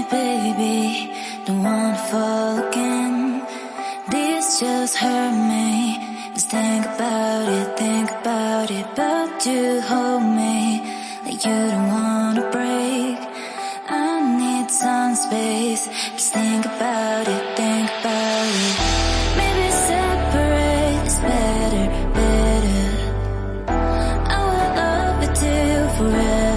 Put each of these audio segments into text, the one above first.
baby, don't wanna fall again. This just hurt me. Just think about it, but you hold me like you don't wanna break. I need some space. Just think about it, maybe separate is better. I will love you till forever.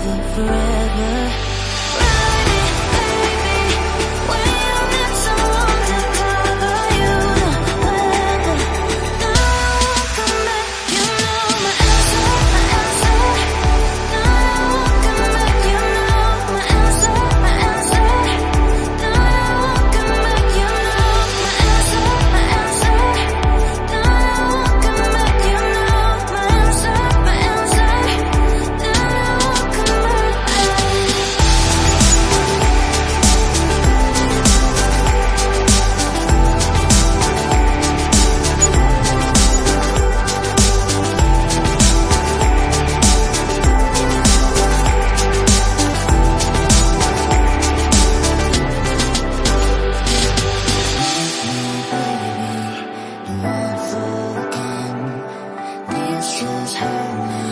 Just hurt me.